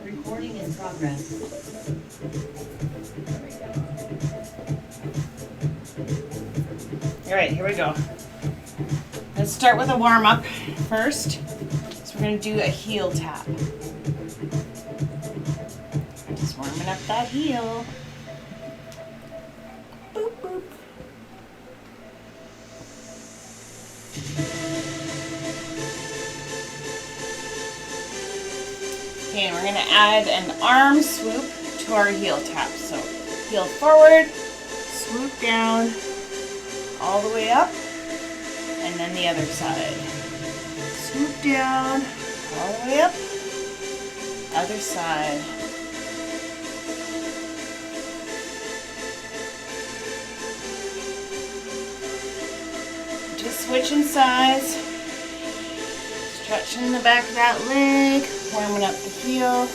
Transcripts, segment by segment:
Recording in progress. All right, here we go. Let's start with a warm-up first. So we're going to do a heel tap. Just warming up that heel. Boop, boop. Okay, and we're going to add an arm swoop to our heel tap. So heel forward, swoop down, all the way up, and then the other side. Swoop down, all the way up, other side. Just switching sides, stretching the back of that leg, warming up the heel.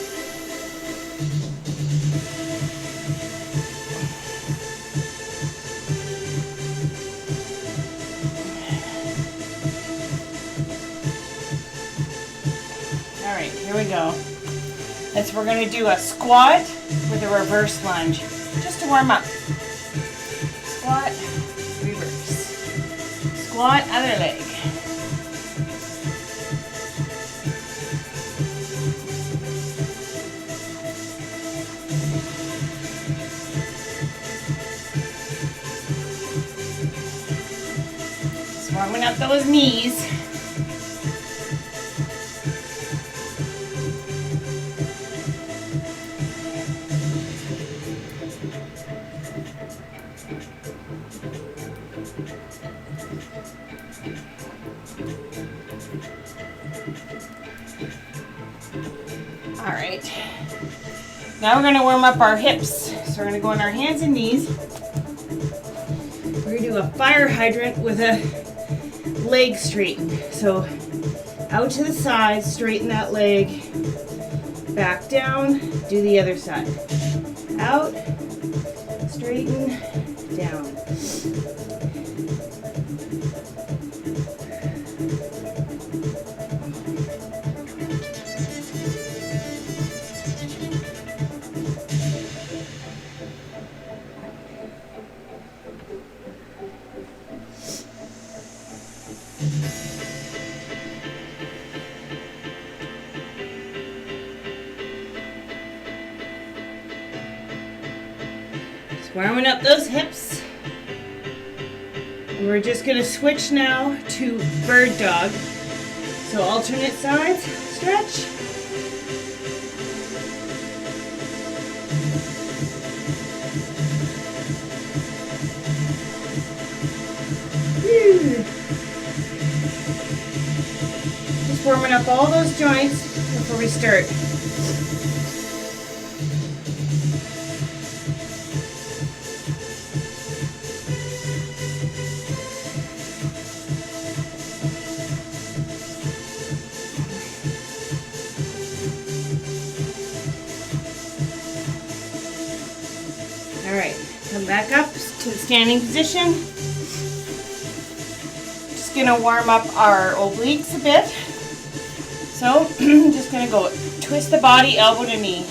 All right, here we go. We're going to do a squat with a reverse lunge, just to warm up. Squat, reverse. Squat, other leg. Just warming up those knees. All right, now we're going to warm up our hips. So we're going to go on our hands and knees. We're going to do a fire hydrant with a leg straighten. So out to the side, straighten that leg, back down, do the other side. Out, straighten, down. Warming up those hips. And we're just going to switch now to bird dog. So alternate sides, stretch. Just warming up all those joints before we start. All right, come back up to the standing position. Just gonna warm up our obliques a bit. So, just gonna go twist the body, elbow to knee.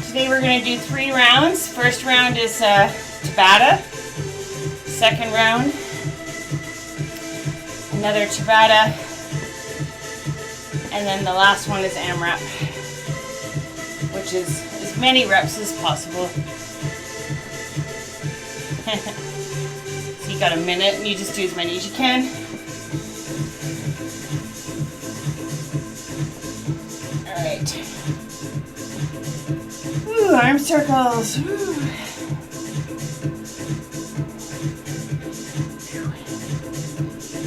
Today we're gonna do 3 rounds. First round is Tabata. Second round, another Tabata. And then the last one is AMRAP, which is as many reps as possible. So you got a minute and you just do as many as you can. All right. Ooh, arm circles. Ooh.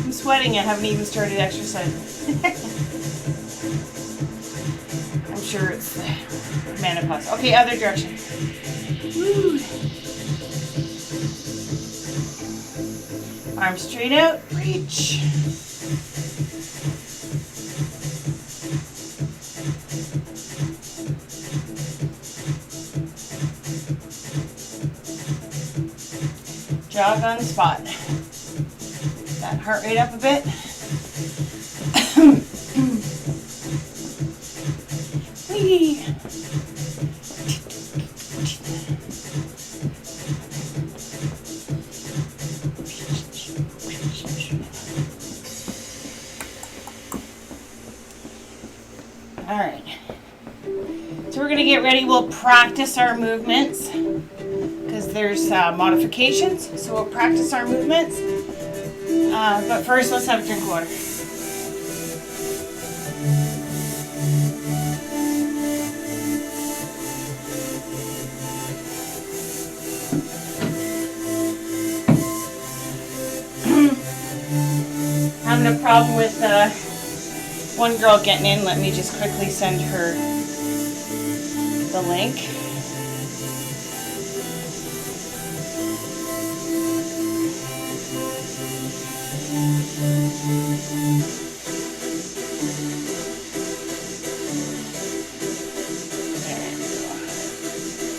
I'm sweating, I haven't even started exercising. I'm sure it's the menopause. Okay, other direction. Woo. Arms straight out, reach. Jog on the spot. That heart rate up a bit. Whee! All right. So we're gonna get ready. We'll practice our movements because there's modifications. So we'll practice our movements. But first, let's have a drink of water. Having a problem with one girl getting in. Let me just quickly send her the link.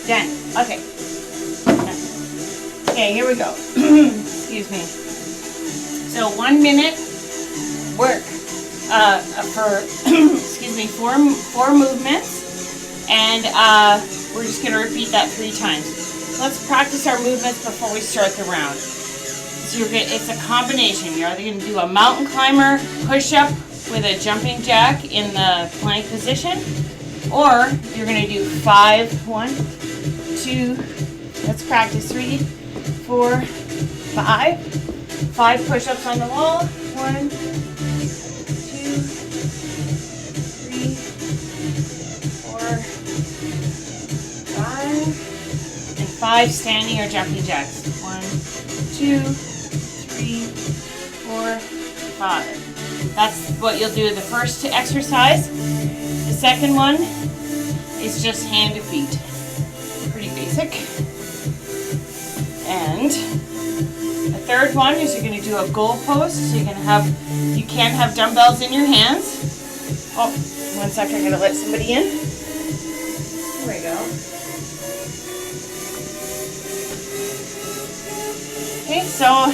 Done. Okay. Okay, here we go. Excuse me. So 1 minute work for excuse me, four movements, and we're just going to repeat that 3 times. Let's practice our movements before we start the round. So it's a combination. You're either going to do a mountain climber push-up with a jumping jack in the plank position, or you're going to do 5, 1, 2, let's practice 3, 4, 5. 5 push-ups on the wall. 1, 2, 3, 4, 5, and 5 standing or jumping jacks. 1, 2, 3, 4, 5. That's what you'll do the first exercise. The second one is just hand to feet. Pretty basic. And the third one is you're going to do a goal post. So you can have dumbbells in your hands. Oh, 1 second, I'm going to let somebody in. Here we go. Okay, so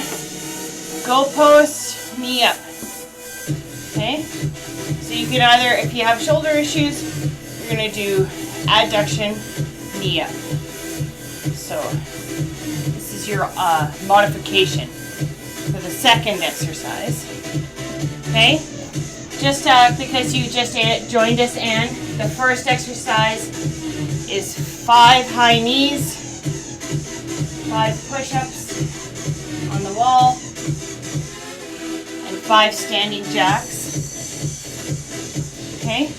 goal post, knee up. Okay, so you can either, if you have shoulder issues, you're going to do adduction, knee up. So this is your modification for the second exercise. Okay, just because you just joined us, and the first exercise is 5 high knees, 5 push-ups on the wall, and 5 standing jacks. Okay,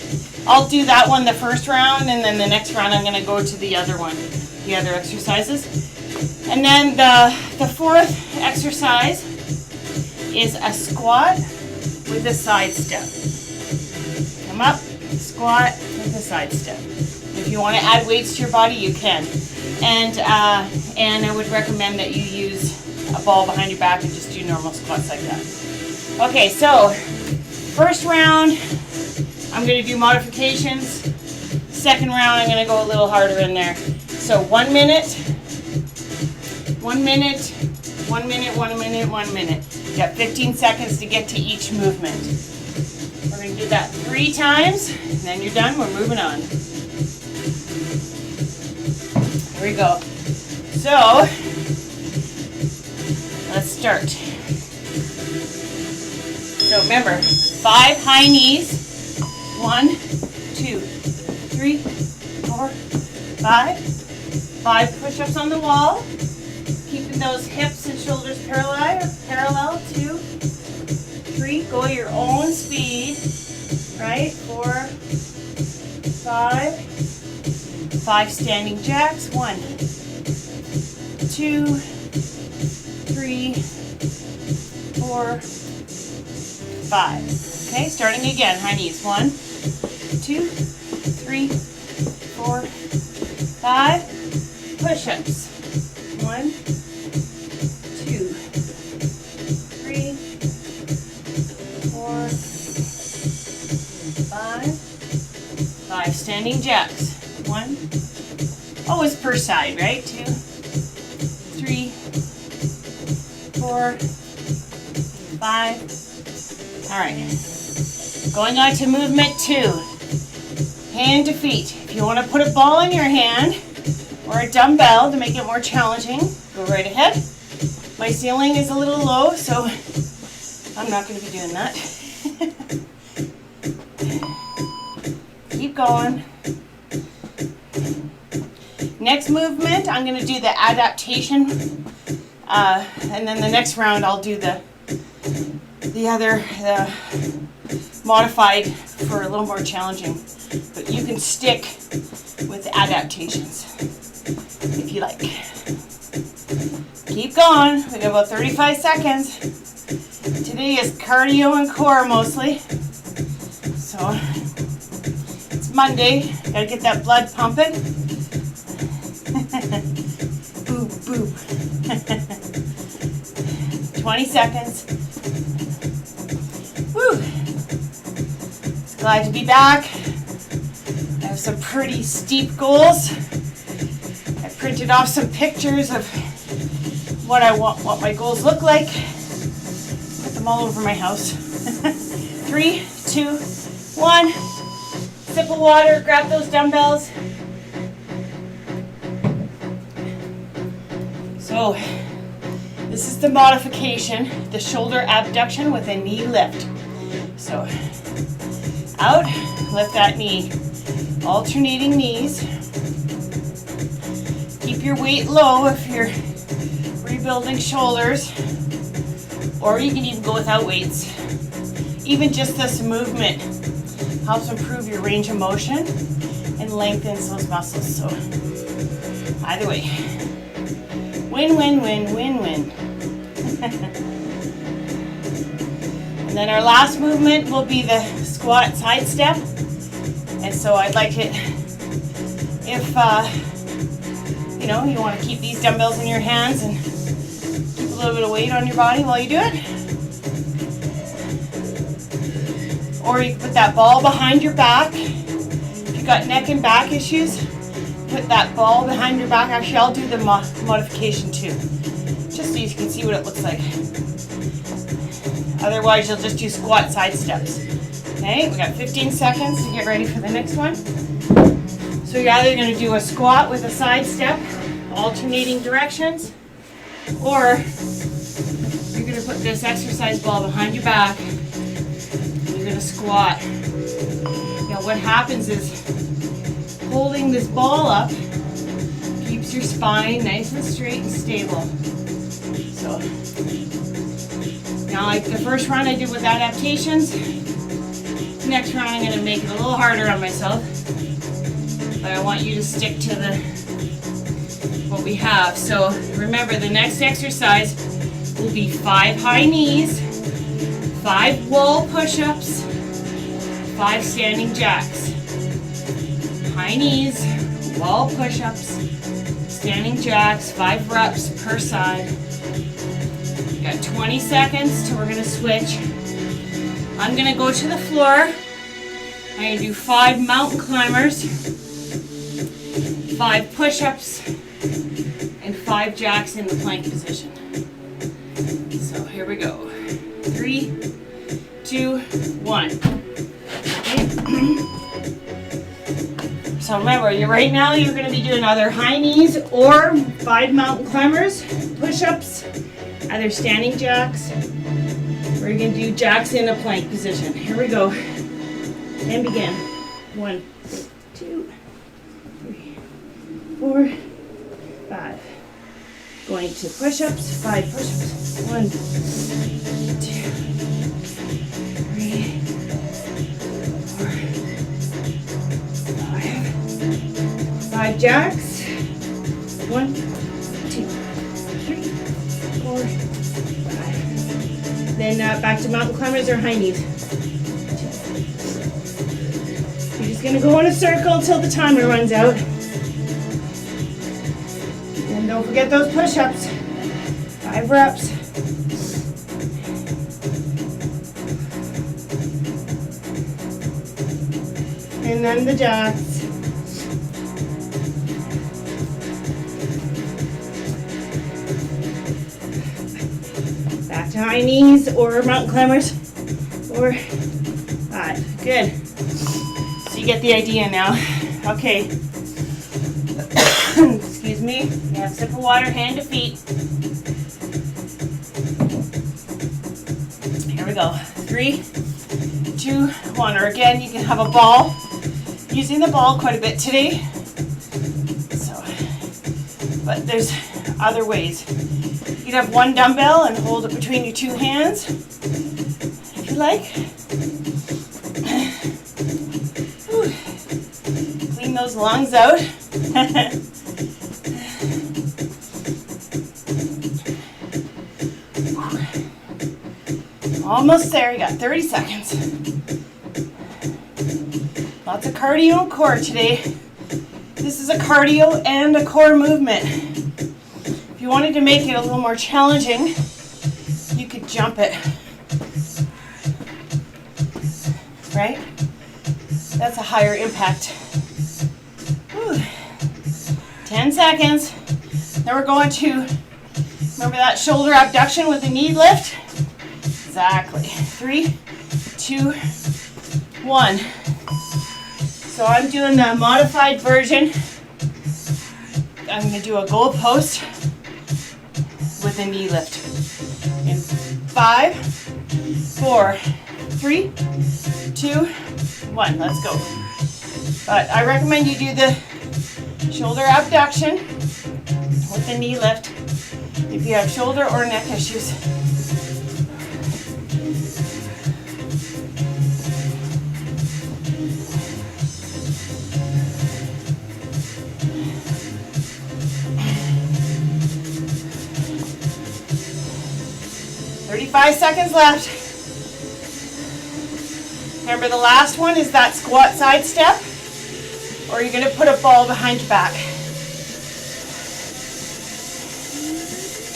I'll do that one the first round, and then the next round I'm going to go to the other one, the other exercises. And then the fourth exercise is a squat with a side step. Come up, squat with a side step. If you want to add weights to your body, you can. And I would recommend that you use a ball behind your back and just do normal squats like that. Okay, so first round, I'm going to do modifications. Second round, I'm going to go a little harder in there. So 1 minute, 1 minute, 1 minute, 1 minute, 1 minute. You got 15 seconds to get to each movement. We're going to do that 3 times, and then you're done. We're moving on. Here we go. So, let's start. So remember, 5 high knees. 1, 2, 3, 4, 5. 5 push-ups on the wall. Keeping those hips and shoulders parallel. 2, 3. Go at your own speed. Right? 4, 5. 5 standing jacks. 1, 2, 3, 4, 5. Okay, starting again. High knees. 1, 2, 3, 4, 5. Push-ups. 1, 2, 3, 4, 5. 5 standing jacks. 1. Always per side, right? 2, 3, 4, 5. All right. Going on to movement 2. Hand to feet. If you want to put a ball in your hand or a dumbbell to make it more challenging, go right ahead. My ceiling is a little low, so I'm not going to be doing that. Keep going. Next movement, I'm going to do the adaptation, and then the next round I'll do the modified for a little more challenging. But you can stick with the adaptations if you like. Keep going. We got about 35 seconds. Today is cardio and core mostly. So it's Monday. Gotta get that blood pumping. Boop, boop. 20 seconds. Woo! Glad to be back. I have some pretty steep goals. I printed off some pictures of what my goals look like. Put them all over my house. 3, 2, 1. Sip of water, grab those dumbbells. So, this is the modification, the shoulder abduction with a knee lift. So, out, lift that knee. Alternating knees. Keep your weight low if you're rebuilding shoulders, or you can even go without weights. Even just this movement helps improve your range of motion and lengthens those muscles. So either way, win, win, win, win, win. And then our last movement will be the squat side step. And so I'd like it if you want to keep these dumbbells in your hands and keep a little bit of weight on your body while you do it. Or you can put that ball behind your back. If you've got neck and back issues, put that ball behind your back. Actually, I'll do the modification too, just so you can see what it looks like. Otherwise, you'll just do squat side steps. Okay, we got 15 seconds to get ready for the next one. So you're either going to do a squat with a side step, alternating directions, or you're going to put this exercise ball behind your back. You're going to squat. Now what happens is holding this ball up keeps your spine nice and straight and stable. So now like the first round I did with adaptations, next round I'm going to make it a little harder on myself. But I want you to stick to what we have. So remember, the next exercise will be 5 high knees, 5 wall push-ups, 5 standing jacks. High knees, wall push-ups, standing jacks, 5 reps per side. We got 20 seconds till we're going to switch. I'm going to go to the floor. I'm going to do 5 mountain climbers, 5 push-ups, and 5 jacks in the plank position. So here we go. 3, 2, 1. Okay. So remember, right now you're going to be doing either high knees or 5 mountain climbers, push-ups, either standing jacks, or you're going to do jacks in a plank position. Here we go. And begin. 1, 2, 3, 4, 5. Going to push-ups, 5 push-ups. 1, 2, 3, 4, 5. 5 jacks. 1, 2, 3, 4, 5. Then back to mountain climbers or high knees. You're just going to go in a circle until the timer runs out. And don't forget those push-ups. 5 reps. And then the jacks. Back to high knees or mountain climbers. Or 5. Good. So you get the idea now. Okay. Excuse me. You have a sip of water, hand to feet. Here we go. 3, 2, 1. Or again, you can have a ball. Using the ball quite a bit today. So, but there's other ways. You can have one dumbbell and hold it between your 2 hands, if you like. Clean those lungs out. Almost there, you got 30 seconds. Lots of cardio and core today. This is a cardio and a core movement. If you wanted to make it a little more challenging, you could jump it. Right? That's a higher impact. Whew. 10 seconds. Then we're going to, remember that shoulder abduction with the knee lift? Exactly. 3, 2, 1. So I'm doing the modified version. I'm going to do a goal post with a knee lift. In 5, 4, 3, 2, 1. Let's go. But I recommend you do the shoulder abduction with the knee lift if you have shoulder or neck issues. Five seconds left. Remember, the last one is that squat side step, or you're going to put a ball behind your back.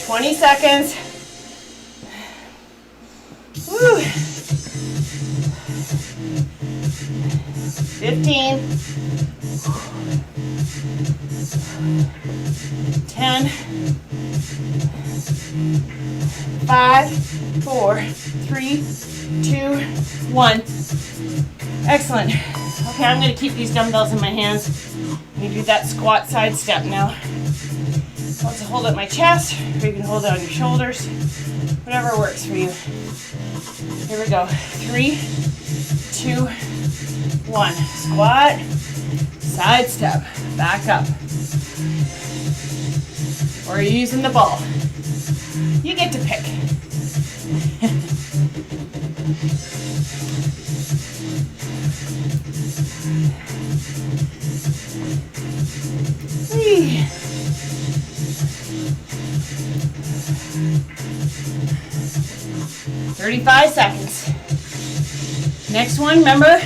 20 seconds. Woo. 15. 10. 5, 4, 3, 2, 1. Excellent. Okay, I'm going to keep these dumbbells in my hands. I'm going to do that squat side step now. Let's hold it at my chest, or you can hold it on your shoulders. Whatever works for you. Here we go. 3, 2, 1. Squat, side step, back up. Or are you using the ball? You get to pick. Three. 35 seconds. Next one, remember,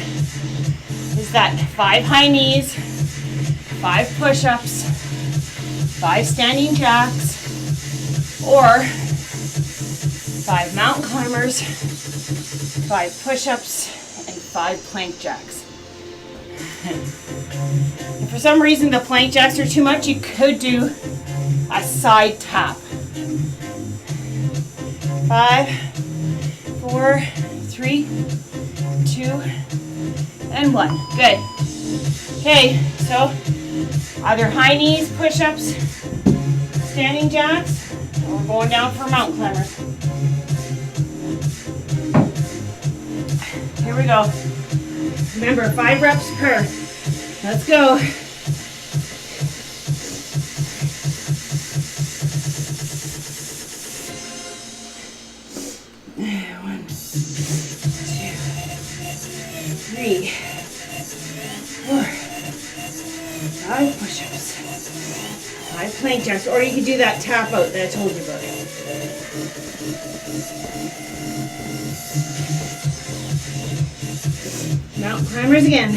is that 5 high knees, 5 push-ups, 5 standing jacks, or 5 mountain climbers, 5 push-ups, and 5 plank jacks. If for some reason the plank jacks are too much, you could do a side tap. 5, 4, 3, 2, and 1. Good. Okay, so either high knees, push-ups, standing jacks, or we're going down for mountain climbers. Here we go. Remember, 5 reps per. Let's go. One, 2, 3, 4, 5 push-ups, 5 plank jacks, or you could do that tap out that I told you about. Mountain climbers again.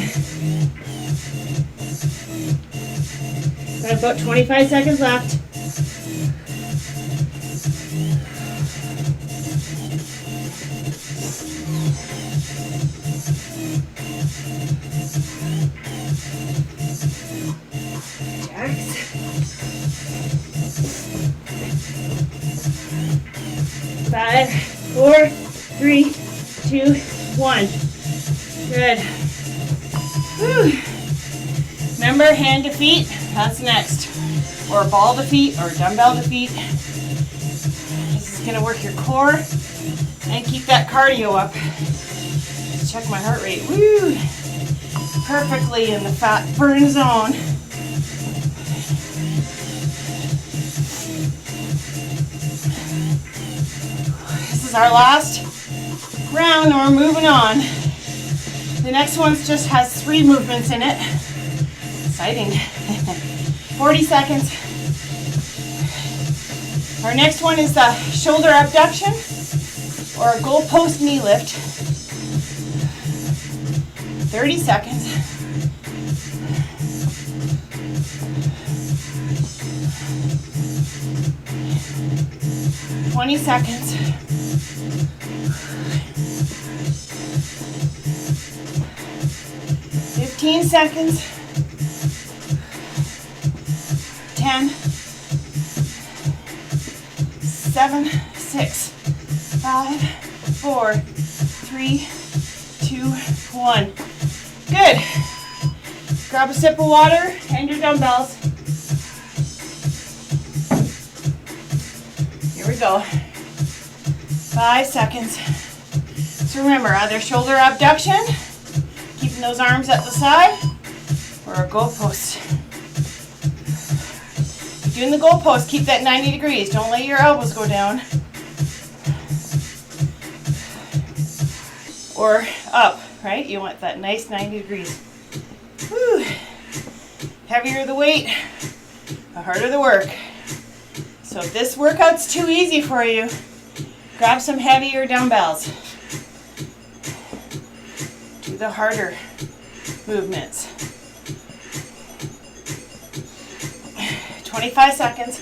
Got about 25 seconds left. Jacks. 5, 4, 3, 2, 1. Good. Whew. Remember, hand to feet, that's next. Or ball to feet, or dumbbell to feet. This is gonna work your core and keep that cardio up. Just check my heart rate. Woo! Perfectly in the fat burn zone. This is our last round and we're moving on. The next one just has 3 movements in it. Exciting. 40 seconds. Our next one is the shoulder abduction or a goalpost knee lift. 30 seconds. $20 seconds. 15 seconds. 10, 7, 6, 5, 4, 3, 2, 1. Good. Grab a sip of water and your dumbbells. Here we go. 5 seconds. So remember, either shoulder abduction, keeping those arms at the side, or a goalpost. Doing the goalpost, keep that 90 degrees. Don't let your elbows go down. Or up, right? You want that nice 90 degrees. Whew. Heavier the weight, the harder the work. So if this workout's too easy for you, grab some heavier dumbbells. Do the harder movements. 25 seconds.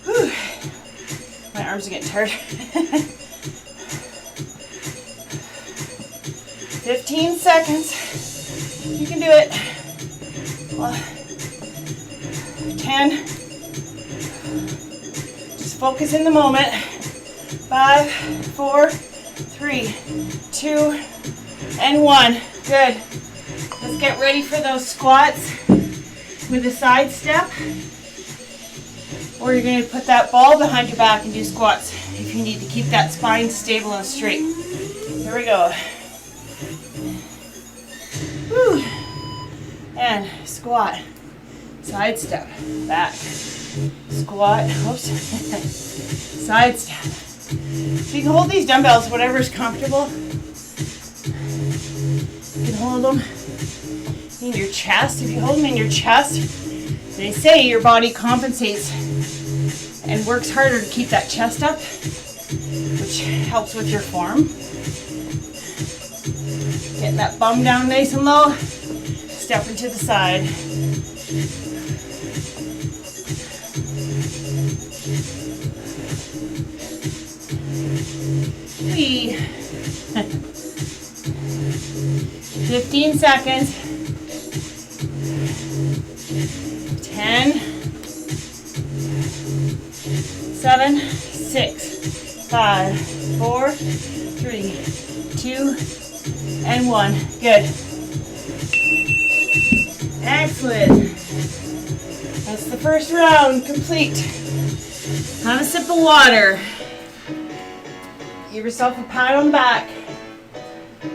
Whew. My arms are getting tired. 15 seconds. You can do it. 10. Just focus in the moment. 5, 4, 3, 2, and 1. Good. Let's get ready for those squats with a side step. Or you're going to put that ball behind your back and do squats if you need to keep that spine stable and straight. Here we go. Woo. And squat, side step, back, squat, oops, side step. So you can hold these dumbbells, whatever's comfortable. You can hold them in your chest. If you hold them in your chest, they say your body compensates and works harder to keep that chest up, which helps with your form. Getting that bum down nice and low. Stepping to the side. Whee. 15 seconds. 10, 7, 6, 5, 4, 3, 2, and 1. Good. Excellent. That's the first round complete. Have a sip of water. Give yourself a pat on the back.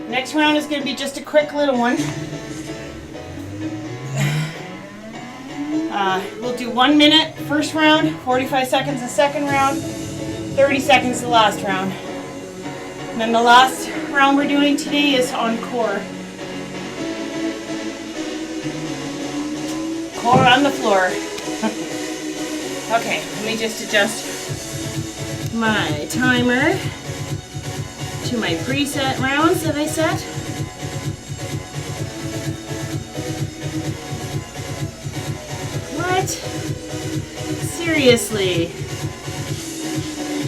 Next round is going to be just a quick little one. We'll do 1 minute first round, 45 seconds the second round, 30 seconds the last round. And then the last round we're doing today is on core. Core on the floor. Okay, let me just adjust my timer to my preset rounds that I set. What? Seriously?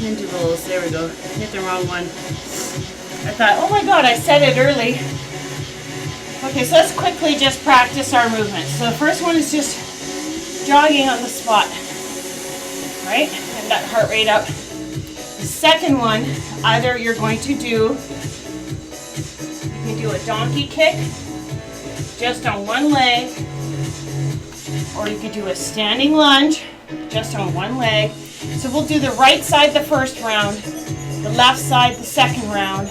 Intervals, there we go. Hit the wrong one. I thought, oh my god, I set it early. Okay, so let's quickly just practice our movements. So the first one is just jogging on the spot, right? And that heart rate up as The second one, either you're going to do, you can do a donkey kick just on one leg, or you could do a standing lunge just on one leg. So we'll do the right side the first round, the left side the second round,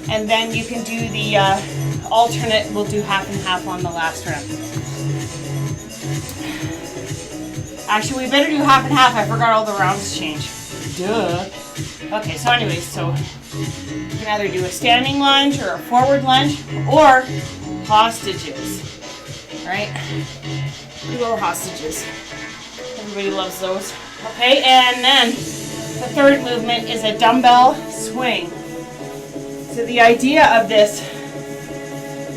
and then you can do the alternate. We'll do half and half on the last round. Actually, we better do half and half. I forgot all the rounds change. Duh. Okay, so anyways, so you can either do a standing lunge or a forward lunge or hostages. Right? Little hostages. Everybody loves those. Okay, and then the third movement is a dumbbell swing. So the idea of this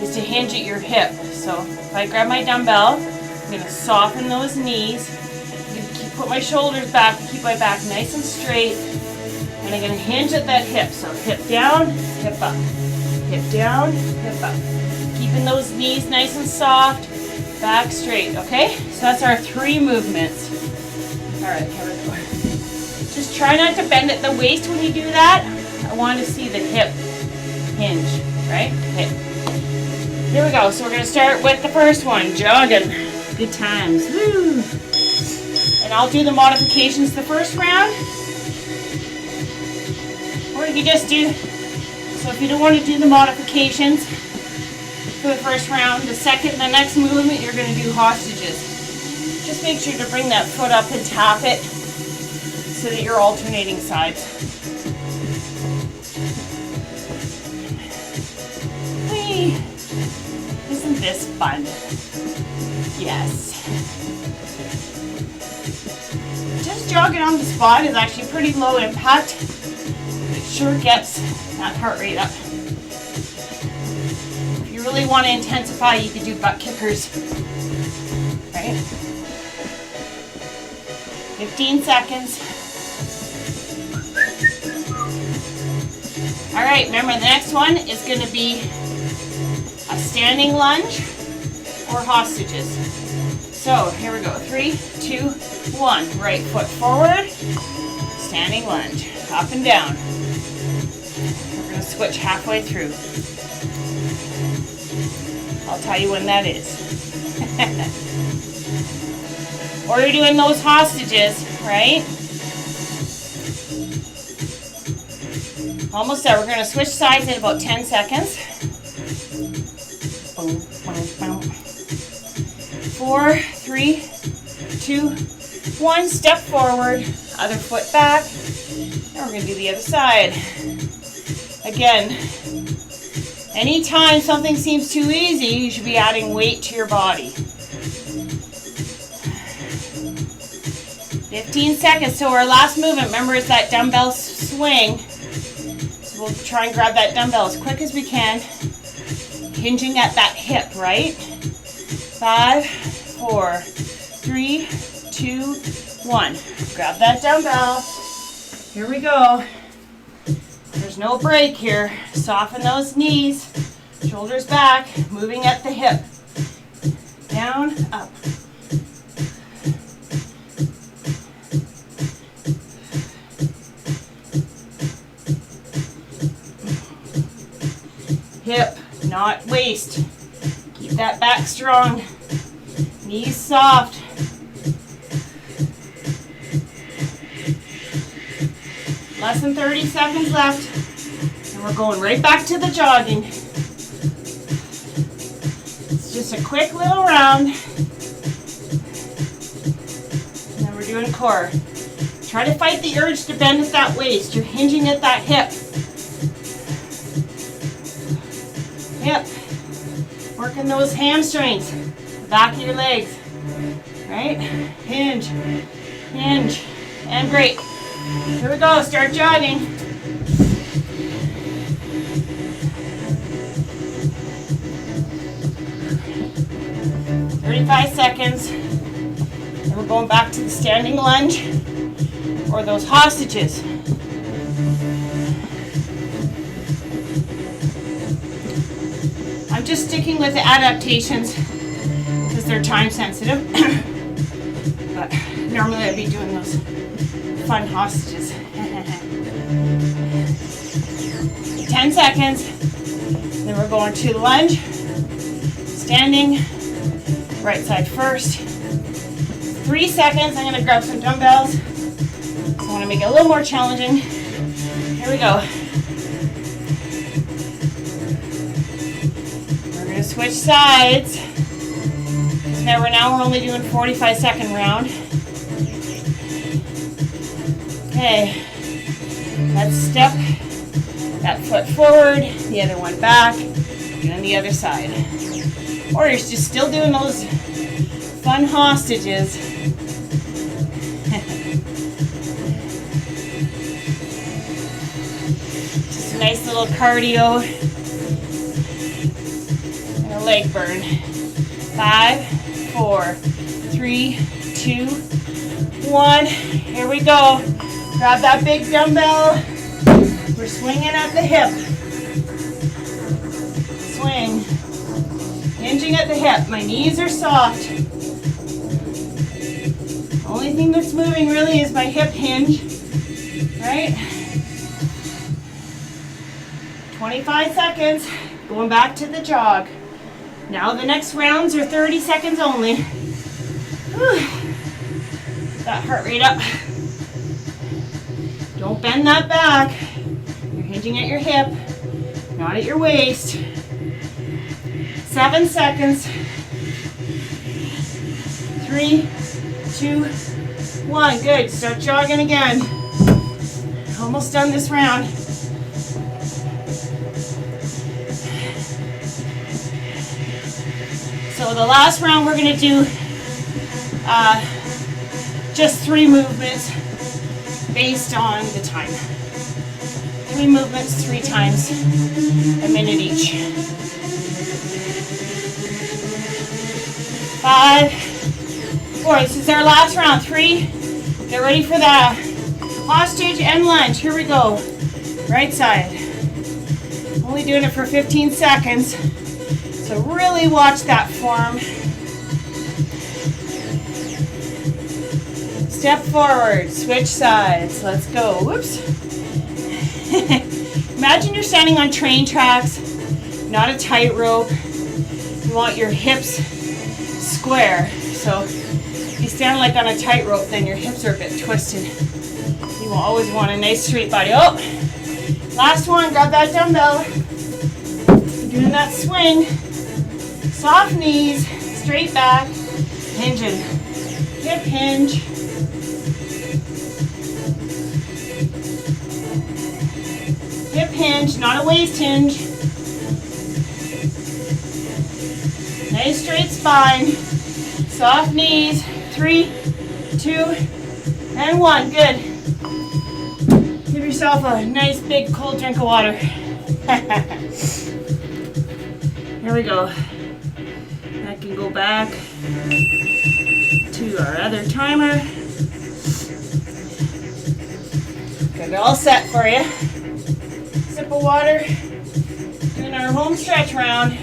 is to hinge at your hip. So if I grab my dumbbell, I'm going to soften those knees. Put my shoulders back, keep my back nice and straight, and I'm going to hinge at that hip. So hip down, hip up, hip down, hip up. Keeping those knees nice and soft, back straight, okay? So that's our 3 movements. All right, here we go. Just try not to bend at the waist when you do that. I want to see the hip hinge, right? Okay. Here we go. So we're going to start with the first one, jogging. Good times. Woo! And I'll do the modifications the first round. Or you can just do, so if you don't want to do the modifications for the first round, the next movement you're going to do hostages. Just make sure to bring that foot up and tap it so that you're alternating sides. Whee! Isn't this fun? Yes. Just jogging on the spot is actually pretty low impact. It sure gets that heart rate up. If you really want to intensify, you could do butt kickers. Right? 15 seconds. All right, remember the next one is going to be a standing lunge or hostages. So here we go. 3, 2, 1. Right foot forward. Standing lunge. Up and down. We're going to switch halfway through. I'll tell you when that is. Or you're doing those hostages, right? Almost there. We're going to switch sides in about 10 seconds. Boom, boom, boom. 4, 3, 2, 1. Step forward. Other foot back. And we're going to do the other side. Again, anytime something seems too easy, you should be adding weight to your body. 15 seconds. So our last movement, remember, is that dumbbell swing. So we'll try and grab that dumbbell as quick as we can, hinging at that hip, right? 5, 4, 3, 2, 1. Grab that dumbbell. Here we go. There's no break here. Soften those knees. Shoulders back. Moving at the hip. Down, up. Hip, not waist. Keep that back strong. Knees soft. Less than 30 seconds left. And we're going right back to the jogging. It's just a quick little round. And then we're doing core. Try to fight the urge to bend at that waist. You're hinging at that hip. Hip. Working those hamstrings. The back of your legs. Right? Hinge. Hinge. And break. Here we go. Start jogging. Seconds. And we're going back to the standing lunge or those hostages. I'm just sticking with the adaptations because they're time sensitive. But normally I'd be doing those fun hostages. 10 seconds. Then we're going to the lunge. Standing. Right side first. 3 seconds. I'm going to grab some dumbbells. So I want to make it a little more challenging. Here we go. We're going to switch sides. Now we're only doing 45-second round. Okay. Let's step that foot forward, the other one back, and then the other side. Or you're just still doing those fun hostages. Just a nice little cardio and a leg burn. 5, 4, 3, 2, 1. Here we go. Grab that big dumbbell. We're swinging at the hip. Swing. Hinging at the hip. My knees are soft. Only thing that's moving really is my hip hinge. Right? 25 seconds. Going back to the jog. Now the next rounds are 30 seconds only. Whew. That heart rate up. Don't bend that back. You're hinging at your hip, not at your waist. 7 seconds. 3, 2, 1. Good. Start jogging again. Almost done this round. So the last round we're going to do just 3 movements based on the time. 3 movements, 3 times, a minute each. 5, 4. This is our last round. 3. Get ready for the hostage and lunge. Here we go. Right side. Only doing it for 15 seconds. So really watch that form. Step forward, switch sides. Let's go. Whoops. Imagine you're standing on train tracks, not a tightrope. You want your hips square. So if you stand like on a tightrope, then your hips are a bit twisted. You will always want a nice straight body. Oh, last one. Grab that dumbbell. You're doing that swing. Soft knees, straight back, hinging. Hip hinge. Hip hinge, not a waist hinge. Nice straight spine. Soft knees. 3, 2, and 1. Good. Give yourself a nice big cold drink of water. Here we go. I can go back to our other timer. Got it all set for you. Sip of water. Doing our home stretch round.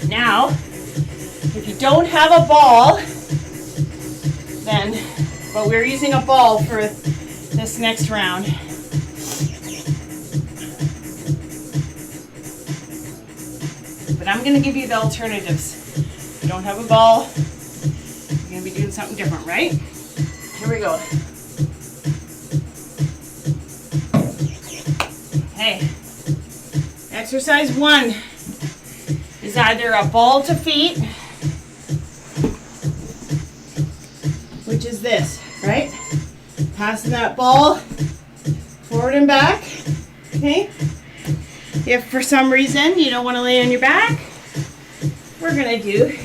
Now, if you don't have a ball, but we're using a ball for this next round. But I'm going to give you the alternatives. If you don't have a ball, you're going to be doing something different, right? Here we go. Okay. Exercise 1 is either a ball to feet, which is this, right? Passing that ball forward and back, okay? If for some reason you don't want to lay on your back, we're going to do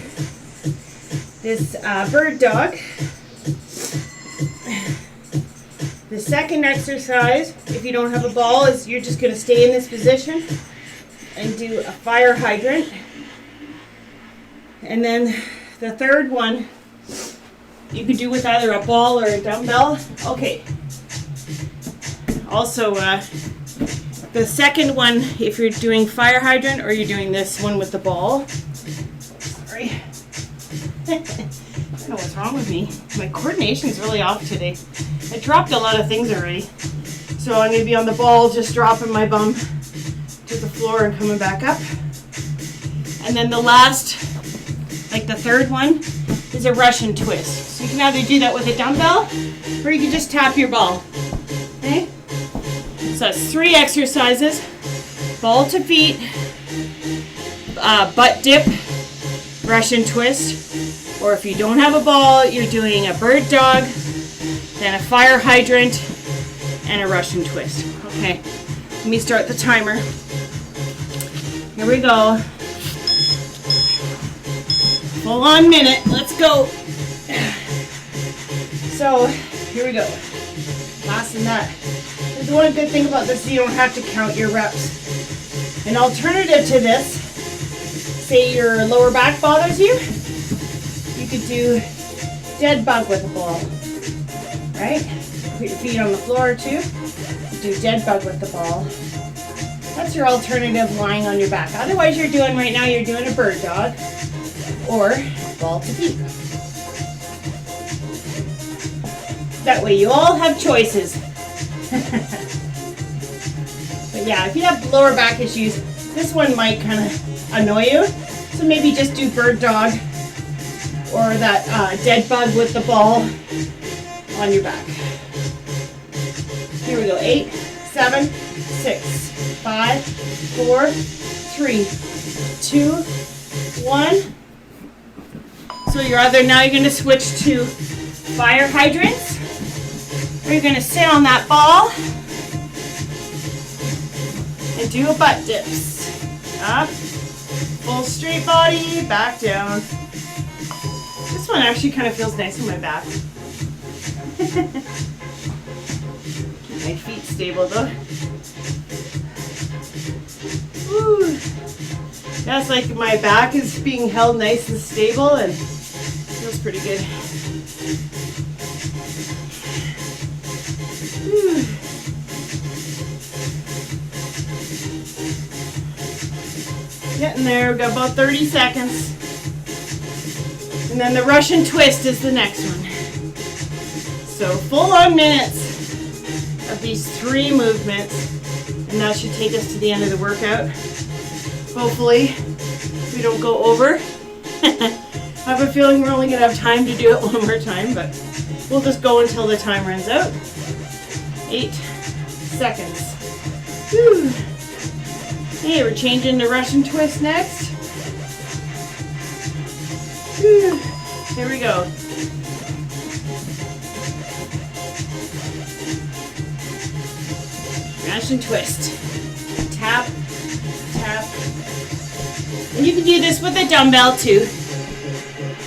this bird dog. The second exercise, if you don't have a ball, is you're just going to stay in this position and do a fire hydrant. And then the third one, you can do with either a ball or a dumbbell. Okay. Also, the second one, if you're doing fire hydrant or you're doing this one with the ball. Sorry. know what's wrong with me. My coordination's really off today. I dropped a lot of things already. So I'm going to be on the ball, just dropping my bum to the floor and coming back up. And then the last, like the third one, is a Russian twist. So you can either do that with a dumbbell or you can just tap your ball. Okay? So that's 3 exercises. Ball to feet, butt dip, Russian twist, or if you don't have a ball, you're doing a bird dog, then a fire hydrant, and a Russian twist. Okay, let me start the timer. Here we go. Full on minute, let's go. So, here we go. Less than that. There's one good thing about this, you don't have to count your reps. An alternative to this, say your lower back bothers you, you could do dead bug with a ball, right? Put your feet on the floor too. Do dead bug with the ball. That's your alternative lying on your back. Otherwise you're doing right now, you're doing a bird dog or ball to feet. That way you all have choices. But yeah, if you have lower back issues, this one might kind of annoy you. So maybe just do bird dog or that dead bug with the ball on your back. Here we go. 8, 7, 6, 5, 4, 3, 2, 1. So you're either now you're going to switch to fire hydrants, or you're going to sit on that ball and do a butt dips. Up, full straight body, back down. This one actually kind of feels nice in my back. Keep my feet stable though. Woo. That's like my back is being held nice and stable and feels pretty good. Woo. Getting there, we've got about 30 seconds. And then the Russian twist is the next one. So full on minutes of these 3 movements. And that should take us to the end of the workout. Hopefully we don't go over. I have a feeling we're only going to have time to do it one more time, but we'll just go until the time runs out. 8 seconds. Whew. Hey, we're changing to Russian twist next. Whew. Here we go. Russian twist. Tap, tap. And you can do this with a dumbbell too.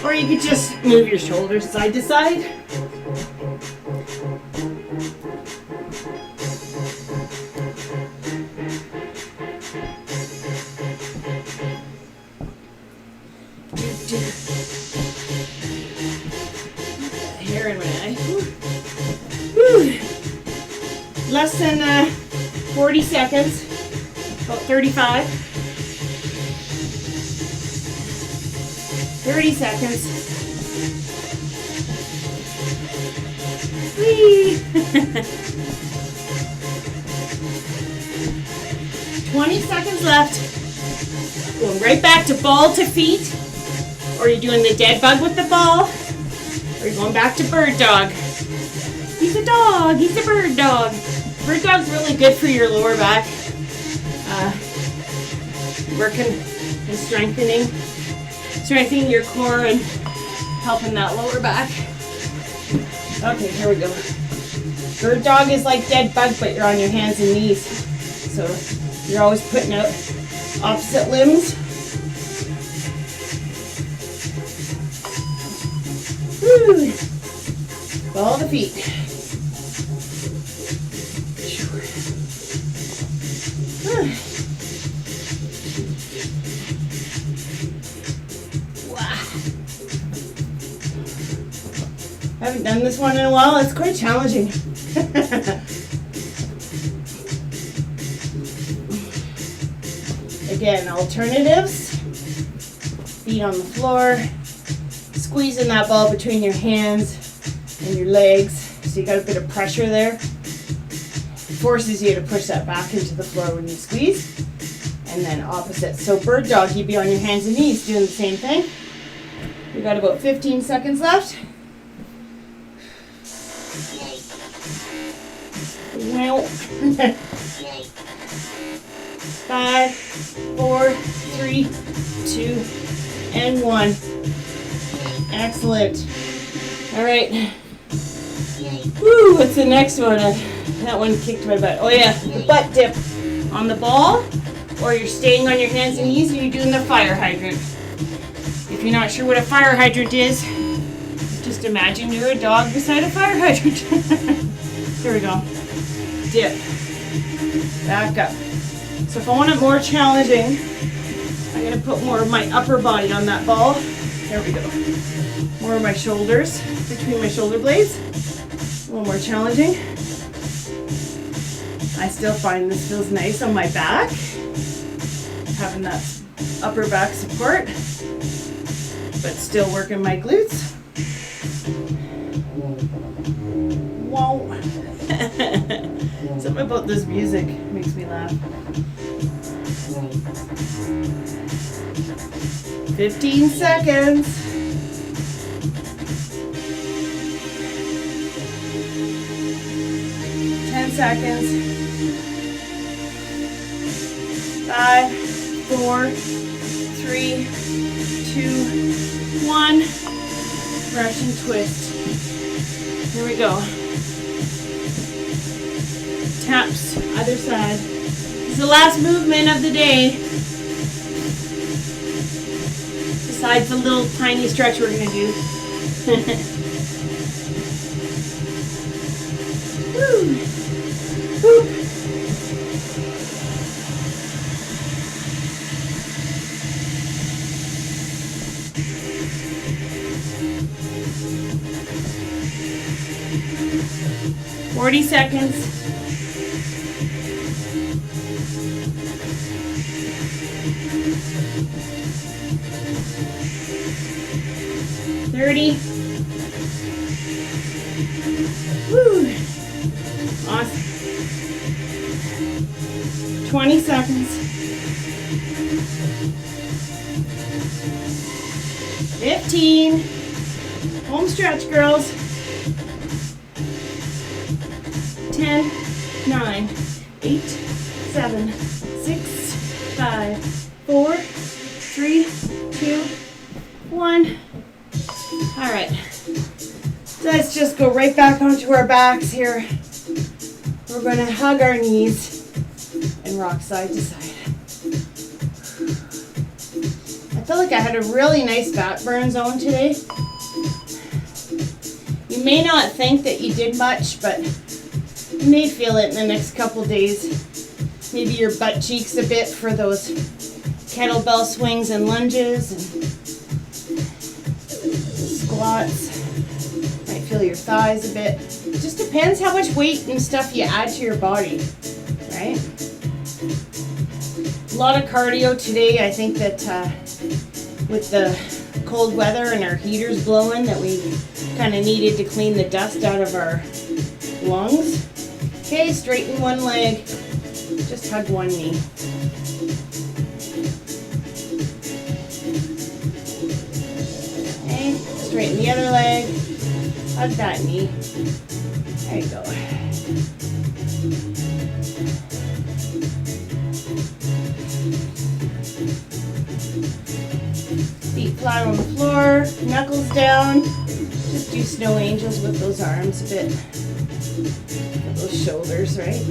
Or you could just move your shoulders side to side. Hair in my eye. Woo. Less than 40 seconds, about 35. 30 seconds. Whee! 20 seconds left. Going right back to ball to feet. Or you're doing the dead bug with the ball. Or you're going back to bird dog. He's a dog. He's a bird dog. Bird dog's really good for your lower back. Working and strengthening your core and helping that lower back. Okay, here we go. Bird dog is like dead bug, but you're on your hands and knees. So you're always putting out opposite limbs. Woo. Ball the feet. I haven't done this one in a while. It's quite challenging. Again, alternatives. Feet on the floor. squeezing that ball between your hands and your legs, so you got a bit of pressure there. Forces you to push that back into the floor when you squeeze. And then opposite. So bird dog, you'd be on your hands and knees doing the same thing. We got about 15 seconds left. Wow. 5, 4, 3, 2, and 1. Excellent. All right. Woo, what's the next one? That one kicked my butt. Oh yeah, the butt dip on the ball, or you're staying on your hands and knees and you're doing the fire hydrant. If you're not sure what a fire hydrant is, just imagine you're a dog beside a fire hydrant. Here we go. Dip. Back up. So if I want it more challenging, I'm going to put more of my upper body on that ball. There we go. More of my shoulders between my shoulder blades. A little more challenging. I still find this feels nice on my back. Having that upper back support, but still working my glutes. Whoa. Something about this music makes me laugh. 15 seconds. 10 seconds. 5, 4, 3, 2, 1. Brush and twist. Here we go. Taps, other side. This is the last movement of the day. Besides the little tiny stretch we're going to do. Woo. Woo. Forty seconds. 30. Woo. Awesome. 20 seconds. 15. Home stretch, girls. 10, 9, 8, 7, 6, 5, 4, 3, 2, 1. All right. Let's just go right back onto our backs here. We're going to hug our knees and rock side to side. I feel like I had a really nice back burn zone today. You may not think that you did much, but you may feel it in the next couple days. Maybe your butt cheeks a bit for those kettlebell swings and lunges and squats. Might feel your thighs a bit. It just depends how much weight and stuff you add to your body, right? A lot of cardio today. I think that with the cold weather and our heaters blowing, that we kind of needed to clean the dust out of our lungs. Okay, straighten one leg. Just hug one knee. Okay, straighten the other leg. Hug that knee. There you go. Feet flat on the floor, knuckles down. Just do snow angels with those arms a bit. Those shoulders, right?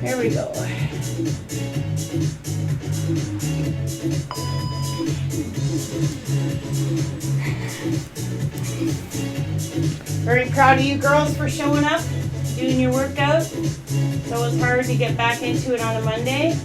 There we go. Very proud of you girls for showing up, doing your workout. It's always hard to get back into it on a Monday.